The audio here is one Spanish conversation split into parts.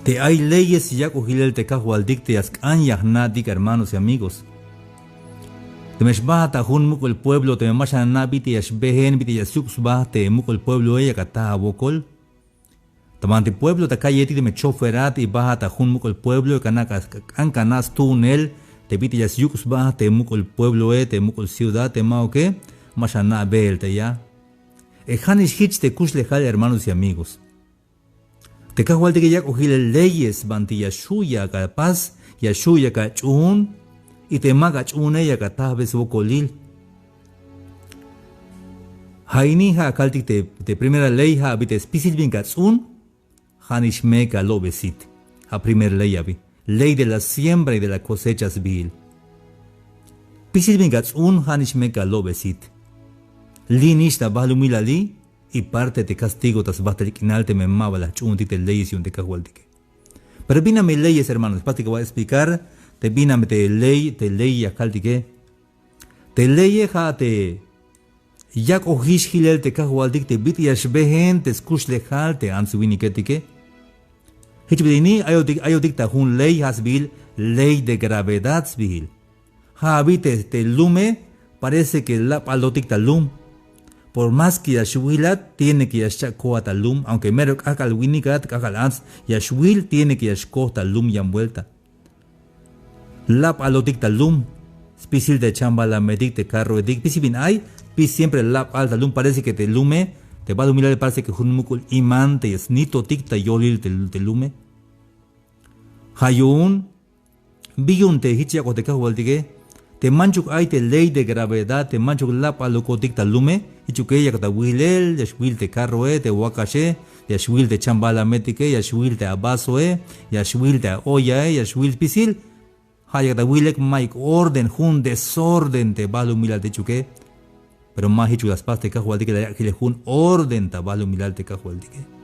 Te hay leyes y ya cogilel te cajualdik te ascan yahnadik, hermanos y amigos. Te meshbata hun muco el pueblo, te memashan biti yashbehen, biti yasuxba, te muco el pueblo ella cata abocol. Tamante pueblo te cayeti te mechoferat y baja ta hun muco el pueblo, cancanas tunel, te biti yasuxba, te muco el pueblo te muco el ciudad, te mao que, mashana bel te ya. Ejanish hitch te kuslejal, hermanos y amigos. Te cajualte que ya cogile leyes, banti yashuya capaz, yashuya cachun, y te maga chune ya catabes bocolil. Hainija calti te primera ley ha habite espisil bin cachun, hanishmeka lo besit. A primera ley habi, ley de la siembra y de las cosechas bil. Pisil bin cachun, hanishmeka lo besit. Linishta balumila li, y parte te castigo tas bataliquinal te memaba la chuntite leyes y un te cajualtique. Pero víname leyes, hermanos, pasti que voy a explicar, te víname te ley ya caltique. Te ley ja te ya cogish hilel te cajualtique, te biti yashbehen, te skush lejal, te ansuiniketike. Hichbidini ayodik ta hun ley hasbil, ley de gravedad sbil. Ha habite te lume, parece que la palotik ta lum. Por más que Yashwilat tiene que yashko talum, aunque mero kakal winikat kakal ans, Yashwil tiene que yashko talum y envuelta. Lap alotik talum, spisil de chamba la medik de carro edik, pisibin ay, pis siempre lap al talum, parece que te lume, te va a luminar, parece que hunmukul iman te esnito tikta yolil te lume. Hayun, biyun te hichiako te kahualdige, te manchuk ay te ley de gravedad, te manchuk lap alokotik talume, y chuque ya kata wilel, yashwil te carro te wakashe, yashwil te chambala metike, yashwil te abaso yashwil te oya yashwil pisil, haya kata wilek maik orden, hun desorden te balu milal te chuque, pero más hichu las pas te kahualdike la yakile hun orden ta balu milal te kahualdike.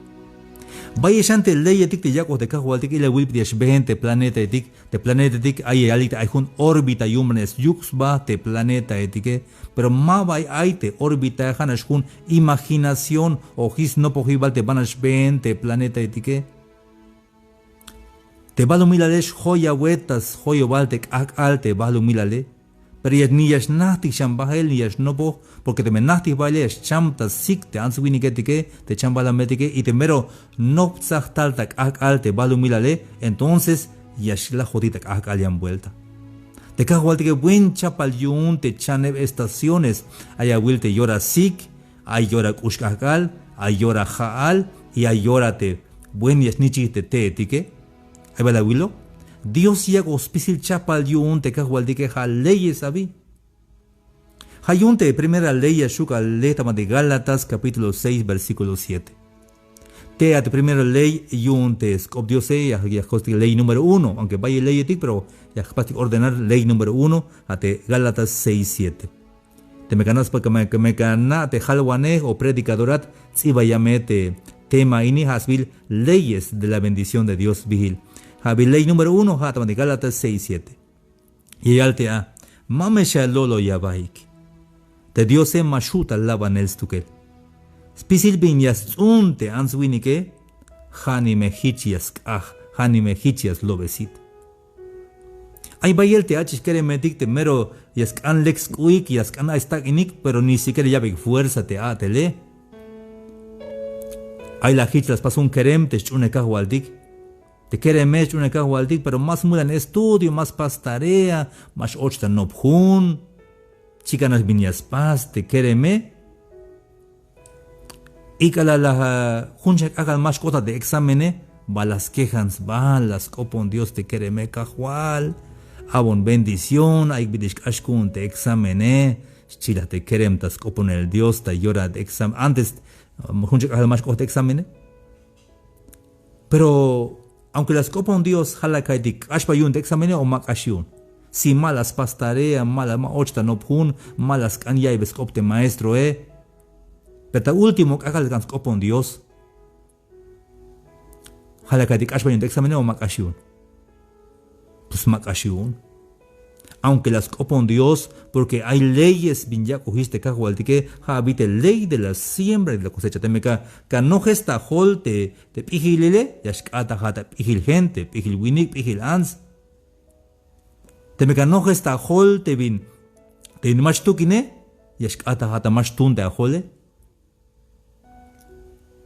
Vaya shante ley etik te yako te kahualtik ila wilp de yashbehen te planeta etik ay alita ay hun órbita yumnes yuxba te planeta etike, pero ma vay ay te órbita hanash hun imaginación o his no pohibal te banashben te planeta etike. Te balu milalesh joya wetas joyo baltek ak al te balu milale. Pero ya ni yash nahti shambahel ni yash nopo, porque te menahti baile yash chamta sik te answini ketike, te chambala metike, y te mero no tal tak akal te balu milale, entonces yash la joditak akal ya envuelta. Te cajualte que buen chapal yun te chaneb estaciones, aya wil te llora sik, ay llora kushkakal, ay llora jaal, y ay llora te buen yash nichi te etike. Ahí va la wilo. Dios ya gospisil chapal yun te cajualdique ja leyes abi. Hayun te primera ley yashuka letama de Gálatas capítulo 6 versículo 7. Te at primera ley yun te scop Dios ya ley número 1, aunque vaya ley etik, pero ya capaz ordenar ley número 1 a te Gálatas 6 7. Te me ganas porque me gana te jalwane o predicadorat tzivayame te tema ini hasbil leyes de la bendición de Dios vigil. Habi ley número 1, hatama de Gálatas 6-7. Y alte a, mamesha lolo yabaik. Te Dios mashuta labanels tukel. Spisil bin yas unte answinike, hani mehichias hani mehichias lobesit. Ay bayel te achis kere metik te mero yaskan lex kuik yaskan aistak inik, pero ni siquiera yabik fuerza te atele. Ay la hich las pasó un kerem te chune kahualdik. Te quiere mech una cajualdik, pero más mudan estudio, más pas tarea, más ochta nobjun. Chicanas viñas pas, te quiere me. Y que la junchak hagan más cosas de exámenes, va las quejas, va las copon Dios te quiere me cajual. Abon bendición, hay bidish ashkun te exámenes. Chila te querem tas copon el Dios te llora de examen. Antes, junchak hagan más cosas de exámenes. Pero aunque las copan Dios halakai dik ashpayun de examene o makashun. Si malas pastarea, malas ma ochta no pun, malas kanyay bescopte maestro Pero último kakal gans copan Dios. Halakai dik ashpayun de examene o makashun. Pues makashun. aunque las copon Dios, porque hay leyes bin ya cogiste cajualtique, habite ley de la siembra y de la cosecha. Temeca, no gesta hol te pijilile, yashkata hata pijil gente, pijil winik, pijil ans. Temeca no gesta hol te bin, te mashtukine, yashkata hata mashtun te ahole.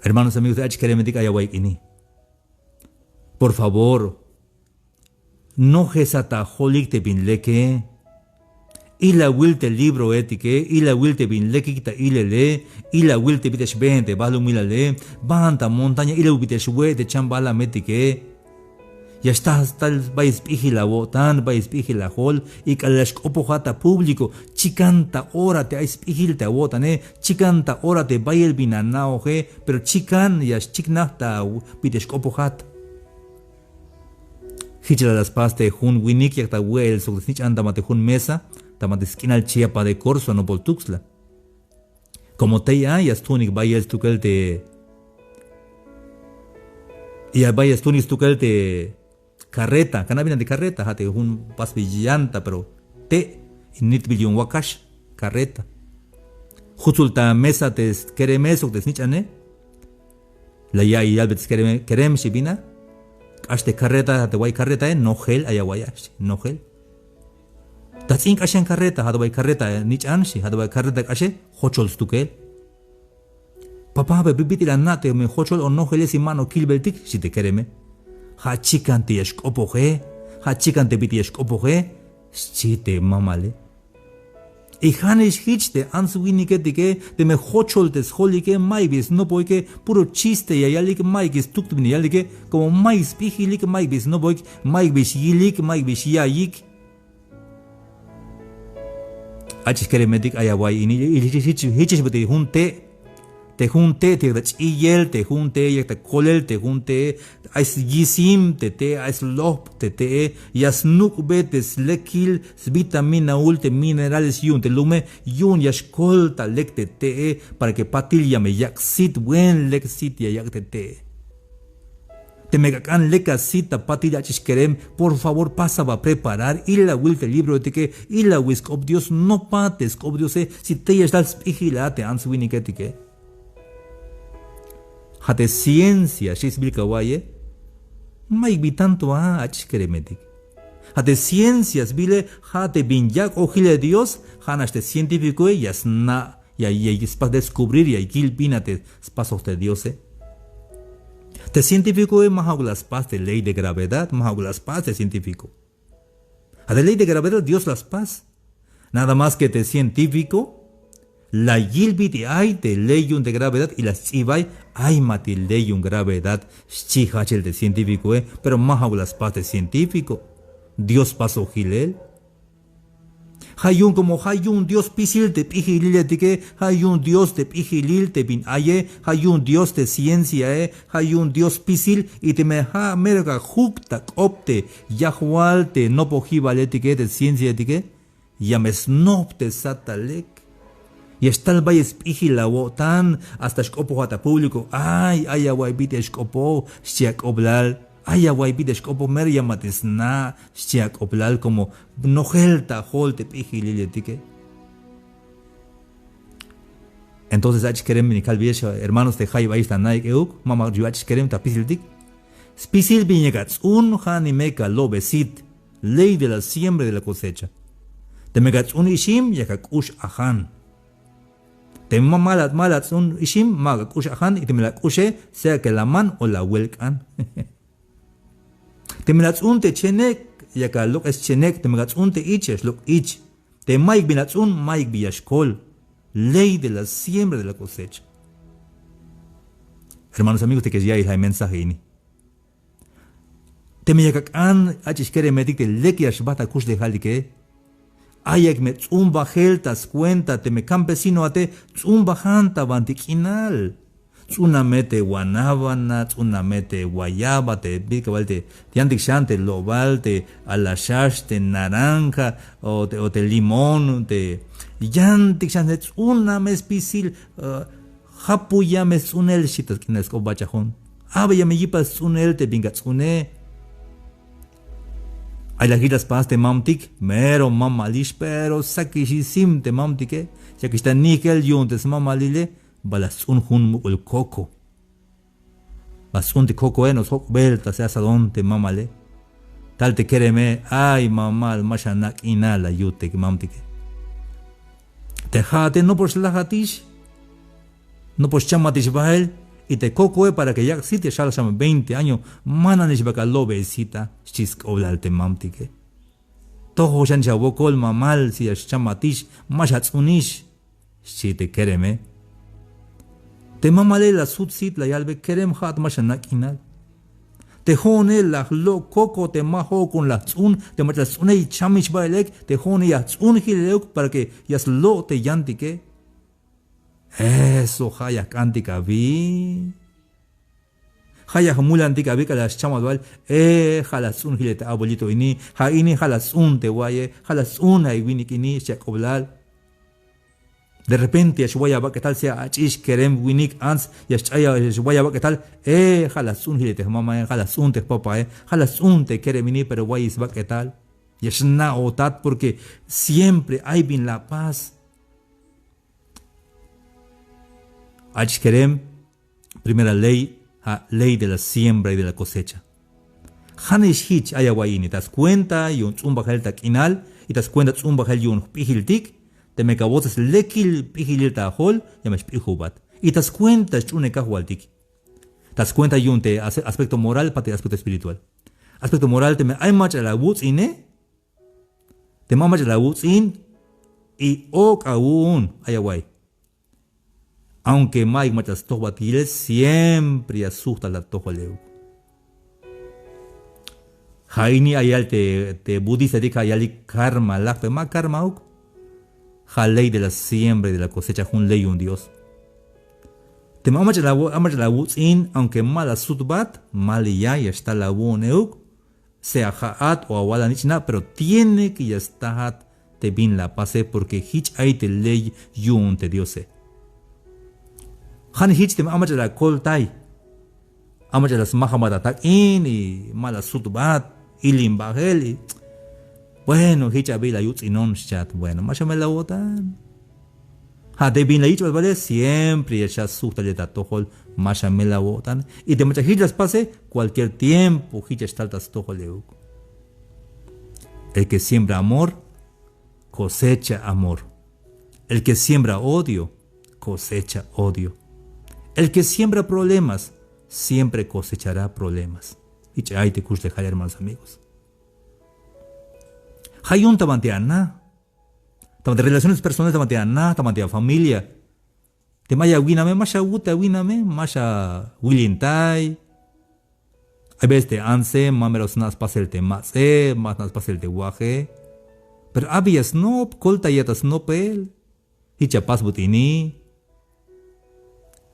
Hermanos amigos de H. Ayawaikini, por favor, no gesata holik te bin leke, y la wilte libro etike, y la wilte bin lekikta ilele, y la wilte bitesh bente balumilale, banta montaña, y la bitesh we de chambala metike. Ya está tal vais pijila tan vais pijila hol, y kalash opohata público, chicanta hora te ais pijil te wotane, chicanta hora te bayel binanao he, pero chican yas chiknata bitesh opohata. Hichla las paste hun winik yakta wel so snich anda mate hun mesa, tamate skinal chiapa de corso no poltuxla. Como te ya tunik bayel tukelte. Ya bayel tunis tukelte carreta, canabina de carreta, hate hun pas villanta, pero te init billion wakash carreta. Jutulta mesa te keremeso te snich ane. La ya y albet kerem shibina. Ashte carreta, te guay carreta, no gel, ayawayash, no gel. Tatsink ashen carreta, hadaway carreta, nich anshi, hadaway carreta ashe, hochol stukel. Papá, bebiti la nate, me hochol o no geles y mano kilbeltik, si te quereme. Ha chican te escopoje, ha chican te biti escopoje, si te mamale. Y hanes hichte answinike de me hochol des holike maibis no boyke puro chiste y ayalik maibis tuktubni yalike como mais pihilik maibis no boyk maibis yilik maibis yayik achis keremedik ayawai ini hichis bete junte te junte te yel te junte yak te kolel te junte ais yisim te ais lop te yas nukbetes lekil vitamina ulte minerales yun te lume yun yashkolta lek te para que patil yame yak sit buen lek sit ya yak te megakan leka sita patil achis kerem por favor pasa va a preparar y la will te libro de que y la wiskop Dios no pates kop Dios si te yasdal spihilate answiniketike hate ciencia, shisbil kawaye, maigbi tanto achkeremetik. Hate ciencias bile, hate binyak ojile Dios, hanaste científico yasna, ya para descubrir ya gilpinate pasos de Dios. Te científico mahagulas pas de ley de gravedad, mahagulas pas de científico. Hate ley de gravedad Dios las paz. Nada más que te científico. La yilbiti ay te leyun de gravedad y las chivay ay mati leyun gravedad chihachel de científico pero mahagulas pas de científico Dios pasó gilel hayun como hayun Dios pisil te pijilil de hayun Dios te pijilil te bin aye hayun Dios de ciencia hayun Dios pisil y te me ha merga hukta opte yahual te no pojivaletike de ciencia de yames nopte satalek. Y está el valle espígila tan hasta escopo hasta público. Ay, aguay bite escopo, shiak oblal. Ay, aguay bite escopo mer llamates na, shiak oblal como no gelta holte pijililetique. Entonces, ach querem ni calvies hermanos de Jai Baista Naik Euk, mama yuach querem tapisildik. Spisil viñegats un hanimeka lobesit, ley de la siembra y de la cosecha. Te megats un ishim yakakush ahan. Te malat un ishim maga kushahan y te me la kushe sea que la man o la welkan. Te me la te chenek ya que lo es chenek te me la te ich lo ich. Te maik binatun maik biyashkol. Ley de la siembra de la cosecha. Hermanos amigos te que ya hay mensaje ini. Te me yakakan achis kere medik te leki ashbata kush de halike. Ayak me tzumba geltas cuenta te me campesino ate tzumba janta bantiquinal. Tzunamete guanábana, tzunamete guayaba, te bicabalte, tiantic chante lobalte, alashaste naranja, o te limón, te yantic chante tzunames pisil, japuyames tzunel shitas kines ko bachajón. Abe ya me yipas tzunel te binga tzune. Ay las giras pas te mamtik, mero mamalish, pero sakishisim te mamtike, ya que está níquel yuntes mamalile, balas un hun el coco. Bas un te coco nos hok belta se asadón te mamale. Tal te quereme, ay mamal, mashanak inala yute que mamtike. Te jate no por slahatish, no por chamatish bael, y te coco para que ya si te shalasam 20 años, mananish bacalo besita, chisk oblal te mamtike. Toho shan chabokol mamal si chamatish, mashatsunish, si te quereme. Te mamale la sutsit la yalbe kerem hat mashanak inal. Te jone la lo coco te majo con la tzun, te machas una y chamish bailek, te jone ya tzun hileuk para que yas lo te yantike. Eso haya cantica vi. Haya mulantica vi que las chamas dual, jalas un hilete abuelito ini, ha ini jalas un te guaye, jalas una y winikini, chacoblal. De repente yashwaya ba que tal sea achish kerem winik ans yashwaya ba que tal jalas un hilete mama jalas un te papa jalas un te keremini pero guayis ba que tal yashna otat porque siempre hay bin la paz. Achish kerem, primera ley, ley de la siembra y de la cosecha. Hanish hich ayawaini tas cuenta y un tzumba tak inal y tas cuenta tzumba y un pihiltik. Te me cabotas lekil pihilita hol ya me pihubat y tas cuenta chune kahualtik. Tas cuenta yunte aspecto moral pate aspecto espiritual. Aspecto moral te me hay mach la woods ine. Te mamach la woods in y ok aún ayawai. Aunque Mike machas tohbatiles siempre asusta la toholeu. Haini ayal te budista dika ayali karma lakpe ma karma uk. Ja ley de la siembra y de la cosecha un ley un Dios. Te amach la in aunque mala sutbat mal ya está la neuk sea jaat o awala nichna pero tiene que ya está te bin la pase porque hich ay te ley yun te diose. Han hich te amach la koltai amach las mahamata tak in y mala sutbat ilim bagel. Bueno, hicha vi la yutz y non chat. Bueno, más me la botan. Ha de bin la yutz vale siempre ya susta le tatojol más me la botan y de muchas hichas pase cualquier tiempo hichas taltas tojol. El que siembra amor cosecha amor. El que siembra odio cosecha odio. El que siembra problemas siempre cosechará problemas. Hicha ay te dejar hermanos amigos. Hayun tamanteana, tamante relaciones personales tamanteana, tamante familia. Te maya winame, masha wuta winame, masha wilintai. Hay veces te anse, mameros nas pasel te matse, mas nas pasel te guaje. Pero había snop, colta yatas snopel, hicha pas butini.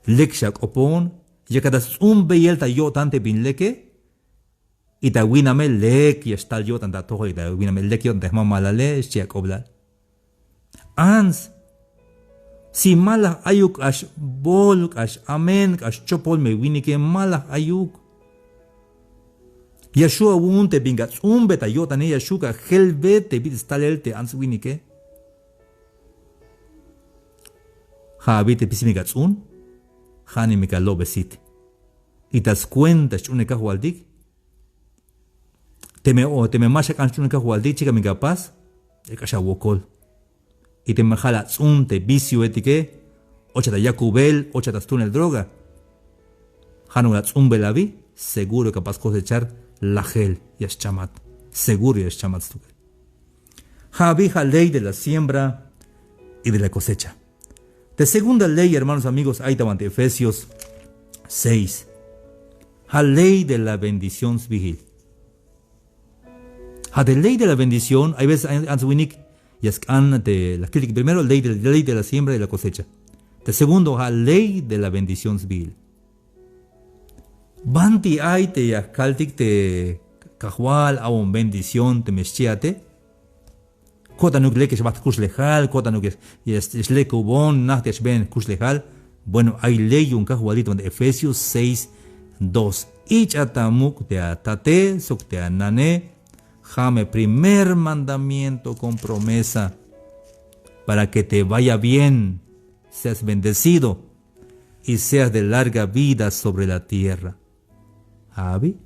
Lekshak opon, ya cada un beyelta yo tante bin leke. Y ta winame lek y está yo tanta toho y ta winame lek yo tanta mamalale chiak oblal. Ans si malah ayuk ash boluk ash amen ash chopol me winike malah ayuk. Yashua un te bingat un beta yo tane yashuka helbe te bit stalel te ans winike. Ha bite pisimigat un hani mika lobesit. Y tas cuenta chuneka hualdik. Te me masha canchun ka hualdi chica mi capaz el kasha wokol y te me jala un te vicio etique ochata yakubel ochata túnel droga hanu la belavi seguro capaz cosechar la gel y es chamat seguro y es chamat stuke Javija ley de la siembra y de la cosecha. De segunda ley, hermanos amigos, hay ante Efesios 6. La ley de la bendición vigil. La ley de la bendición, hay veces antes winik y es de la crítica. Primero, ley de la siembra y la cosecha. De segundo, la ley de la bendición vigil. Banti hay te yakaltik te kahual a un bendición te meschiate. Kota nuk leke shbat kus lejal, kota nuk es leke ubon, nacht es ben kus lejal. Bueno, hay ley un kahualito de Efesios 6, 2. Ich atamuk te atate, sok te anane, Jame, primer mandamiento con promesa para que te vaya bien, seas bendecido y seas de larga vida sobre la tierra. ¿Abi?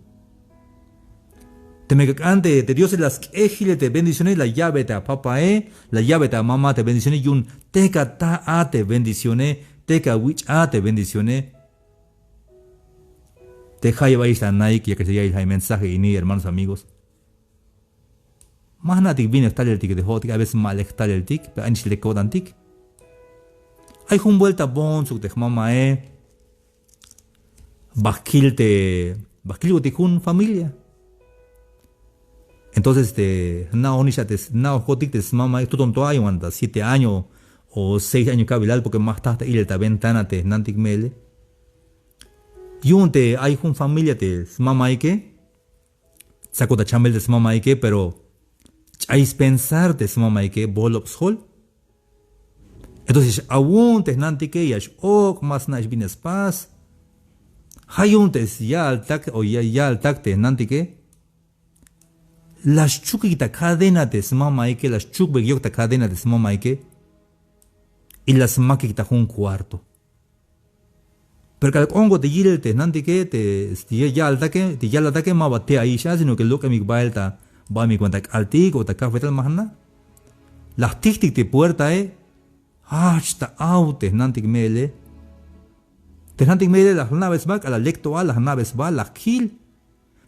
Te me cante, te Dios las ejile te bendiciones, la llave te papá, la llave te mamá te bendiciones, y un teca ta a te bendiciones, teca wich a te bendiciones. Te jaya vais a Nike, ya que sería el mensaje y ni hermanos amigos. Más nada viene estar el tic de hot, a veces mal estar el tic, pero antes le codan tic. Hay un vuelta bon su te mamá bakil te un familia. Entonces na onisha te na hotik te mamá tú tonto hay 7 años o 6 años cabilal porque más tarde ir la ventana te nantik mele. Y un te hay un familia te mamá que saco da chambel de mamá que pero hay pensar de mamá que bolops hol. Entonces aún te nantik que ya ok más na bines paz. Hay un te ya al tac o ya al tac te nantik que las chuquita cadena de mamá que las chukbegyoka cadena de mamá que y las maquita un cuarto. Pero cada ongo te yile te nanti que te ya al taque te ya al taque ma bate ahí ya sino que lo que mi bailta va mi cuenta altig o ta café tal mahna. Las tic te puerta hasta aute nanti que mele. Te nanti mele las naves va a la lecto a las naves va la kill.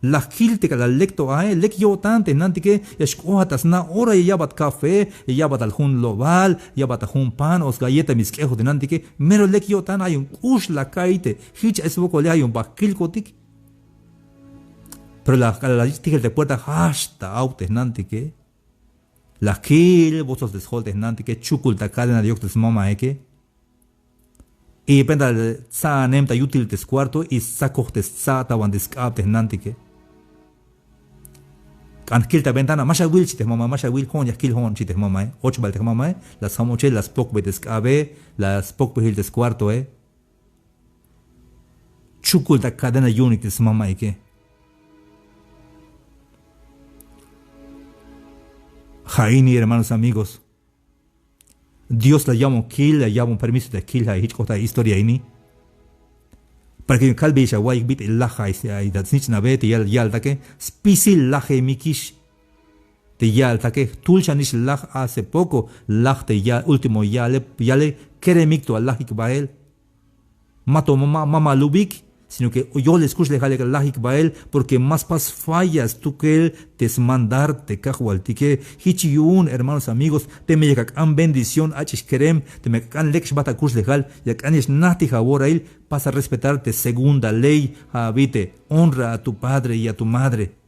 La kilte la lecto lek yo tante nanti que escoatas na hora ya bat café ya bat algún lobal ya bat algún pan os galleta mis quejos de nanti que mero lek yo tan hay un ush la caite hich es poco le hay un bakil kotik pero la tigel de puerta hasta autes nanti que la kil vosotros desholtes nanti que chukulta cadena de octes mama que y penda sa nemta util des cuarto y sacotes sa tawan descaptes nanti que Anquilta ventana, masha will chites mamá, masha will hon, ya kill hon chites mamá, 8 baltes mamá, las hamoche, las pokbetes cabe, las pokbehiltes cuarto, Chukulta cadena unites mamá, que. Jaini, hermanos amigos, Dios la llama kill, la llama permiso de kill, hay hichcota historia ini. Para que calve ya guay bit el laja y dat snitch na bet ya al taque spisil laje mikish te ya al taque tulcha nish laj hace poco laj te ya último ya le quiere micto al lajik bael mato mama lubik sino que yo le escucho le jale el lajik bael porque más pas fallas tú que él desmandarte cajual tique hichiyun hermanos amigos te me llega an bendición achish kerem te me can lex bata kus legal ya canis nati jabor él pasa a respetarte segunda ley habite honra a tu padre y a tu madre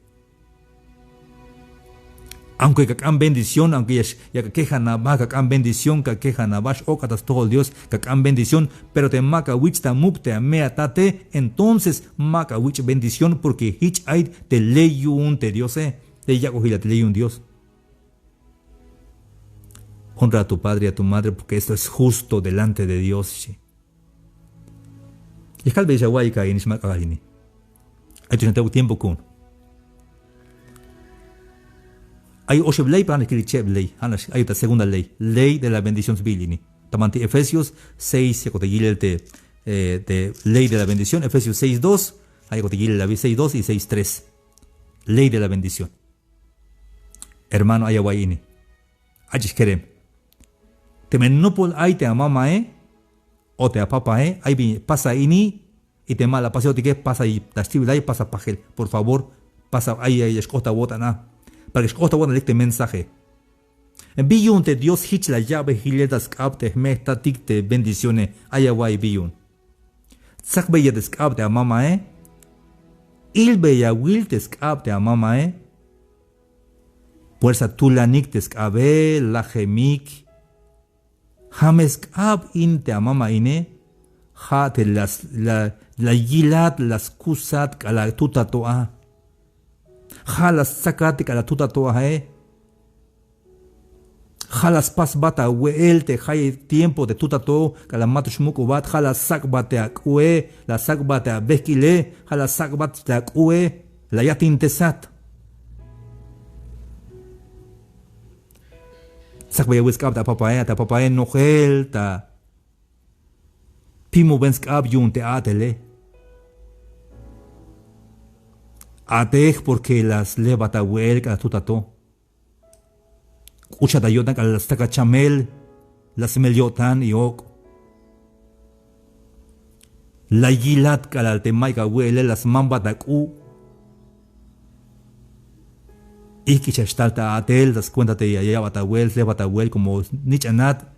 aunque cacan bendición, aunque ya que quejan a va cacan bendición, que quejan a bash o catas todo Dios, cacan bendición, pero te maca wich ta mukte a mea tate, entonces maca wich bendición, porque hich aid te ley un te Dios, te ya cogila te ley un Dios. Honra a tu padre y a tu madre, porque esto es justo delante de Dios. Y calve ya guay caí ni se maca galini. Ahí tú no tengo tiempo con. Hay ocho ley para escribir ley. Hay otra segunda ley. Ley de la bendición civil. Tamante Efesios 6, de ley de la bendición. Efesios 6.2. Hay que la 6.2 y 6.3. Ley de la bendición. Hermano ayahuayini. Achis querem. Te menopol ay te amama o te apapa ay pasa ini y te mala paseo te que pasa y tastivil pasa pajel. Por favor, pasa ay escota bota na. Para que escucha bueno este mensaje. Biyun te Dios hich la llave hiletas capte mesta ticte bendiciones ayahuay biyun. Sakbe ya descapte a mama Ilbe ya will descapte a mama Puersa tulanik descabe la gemik. James ab inte a mama ine. Ja te la gilat las kusat kala tuta toa. Jalas sacate la tuta toa Jalas pas bata el te jai tiempo de tuta to la matu shmuku bat jalas sac bate a la sac bate a bekile jalas sac bate a la yatin tesat Sakbaya wiskab ta papaya nogel ta Pimo benskab yun te atele. Atej porque las levata huelga tutato. Ucha dayotan al staka chamel, las meliotan y ok. La yilat kalal te maiga huele las mamba daku. Iki chastalta atel, das cuéntate ya levata huel como nichanat.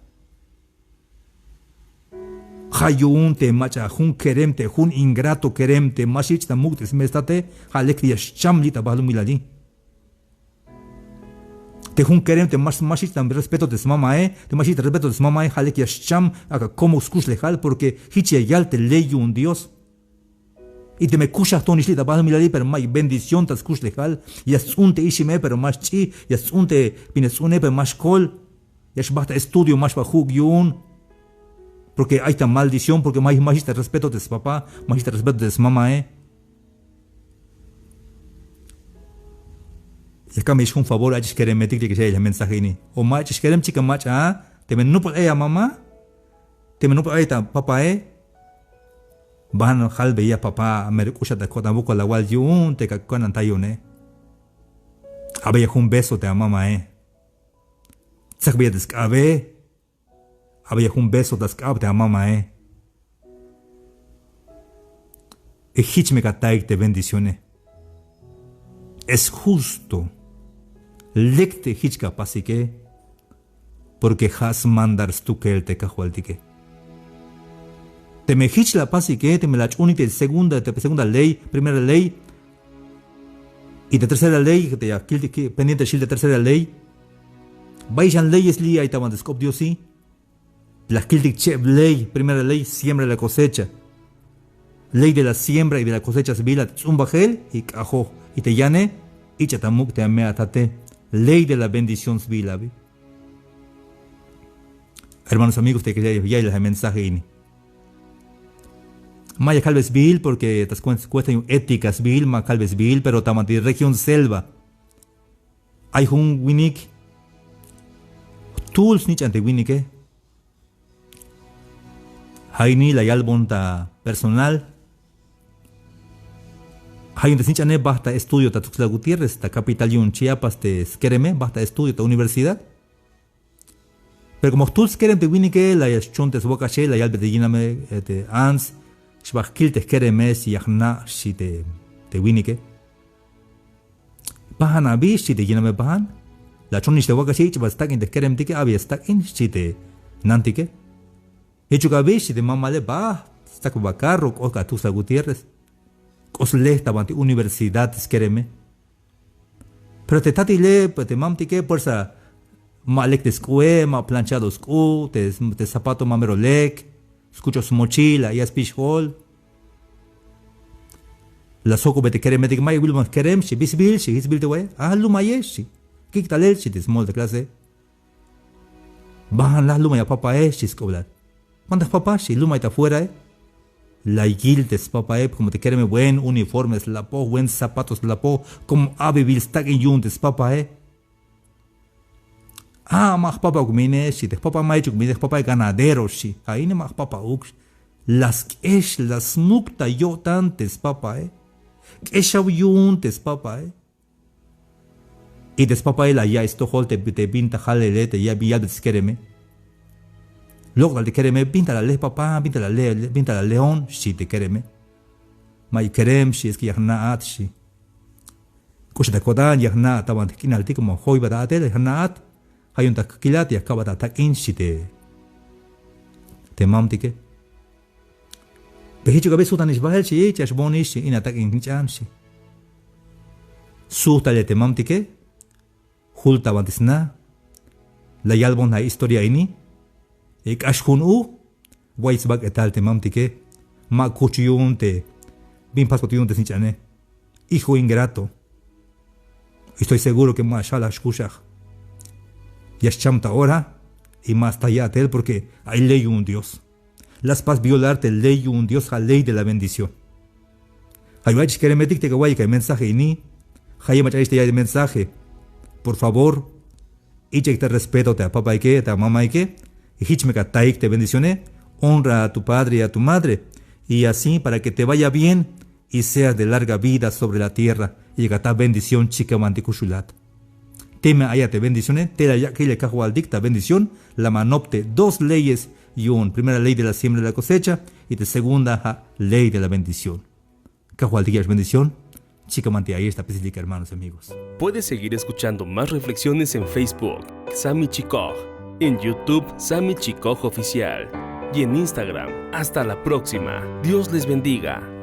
Hayun te macha hun kerem te hun ingrato kerem te mashich ta muktes mestate halekria chamlita balumilali. Te hun kerem te mashich tam respeto de mamae, te mashich respeto de mamae halekria cham aka como skus lejal porque hichi yal te leyu un Dios. Y te me kushas tonishli ta balumilali pero mai bendición ta skus lejal, yasunte ishime pero más chi, yasunte pinesune pero más kol, yashbata estudio más bajug yun. Porque hay esta maldición, porque más te respeto de su papá, más te respeto de su mamá, Y acá me hizo un favor, hay que meter que sea el mensaje ni. O más que chica más, te me no por ella mamá, te me no por ella papá, Van halbe ya papá, me recusa de cota boca la wal yun, te cacuan antayone. Había un beso de mamá, Sakbia descabe. Había un beso das cab de mamá, Y hich me kataik de bendiciones. Es justo. Lecte hich capasique. Porque has mandars tu que el te cajualtique. Te me hich la pasique, te me la unite segunda ley, primera ley. Y de tercera ley, que te ya pendiente de tercera ley. Vayan leyes li ahí estaban descop Dios sí. La ley, primera ley, siembra la cosecha. Ley de la siembra y de la cosecha civil, zumbajel y cajo. Y te llane, y chatamuk te ameatate. Ley de la bendición civil. Hermanos amigos, te quería enviar el mensaje. Maya calves vil, porque te cuesta éticas vil, ma calves vil, pero también de región selva. Hay un winik. Tools ni ante winik, Haini la yalbonta personal. Haini te sinchane basta estudio ta Tuxtla Gutiérrez, ta capital yun Chiapas te skereme, basta estudio ta universidad. Pero como tú skerem te winike, la yachonte subocache, la yalbe te yiname te ans, shbachkil te skereme si yachna si te winike. Bahan abi si te yiname bahan, la chonish te subocache, chbastakin te skerem tike, abi stakin si te nantike. Hecho que de mamá le va, está con Bacarro, o Catusa Gutiérrez. Cosle estaban de universidad, quereme. Pero te tatile, pues te mamtique, por esa malek de escue, ma planchado escu, te zapato mamerolek, escucho su mochila, y a speech hall. La soco bete quereme, de que may wilman querem, si bisbil, si hisbil de way, lumayeshi. Kik talel, si te small de clase. Bajan la lumaya papá, si escoblat. ¿Cuántas papás? Si luma está afuera, La guildes, papá, como te quieren buen uniformes, la po, buen zapatos, la po, como ave vil stagen juntes, papá, Más papá gumine, si te papá mai gumine, papá ganadero, si. Ahí ne más papá ux. Las kesh, las mukta yo tantes, papá, Kesha juntes, papá, Y des papá, la ya esto hol te pinta jalelete, ya vi al desquereme. Luego te quereme, pinta la le papá, pinta la león, si te quereme. Mai querem, si es que yahnaat, si. Cosa de kodan, yahnaat, taban te kinalti como hoy badate, yahnaat, hay un takilat y acaba de atakin, si te mamtike. Pehicho gabe sutan isbahel, si, chas bonis, si, in atakin chan, si. Sutale te mamtike, hulta bantisna, la yalbon la historia ini. Ik ashkun wais bag etal te mamtike, ma kuchiyun te, bin paskotiyun te sinchane, hijo ingrato. Estoy seguro que más shala shkushach. Yashchamta ahora y más tallatel porque hay ley un Dios. Las paz violarte ley un Dios, la ley de la bendición. Hay vayas que remetic te que mensaje y ni, hay machayiste ya de mensaje. Por favor, y te respeto te a papá y que, te a mamá y que, y hichmeka taik te bendicioné, honra a tu padre y a tu madre, y así para que te vaya bien y seas de larga vida sobre la tierra, y gata bendición chica mantikushulat. Teme ayate bendiciones, te la ya que le cajo al dicta bendición, la manopte 2 leyes y primera ley de la siembra y la cosecha, y de segunda ley de la bendición. Cajo al dicta bendición, chica manti ahí está específica, hermanos y amigos. Puedes seguir escuchando más reflexiones en Facebook, Sami Chikoj, en YouTube, Sami Chikoj Oficial, y en Instagram. Hasta la próxima. Dios les bendiga.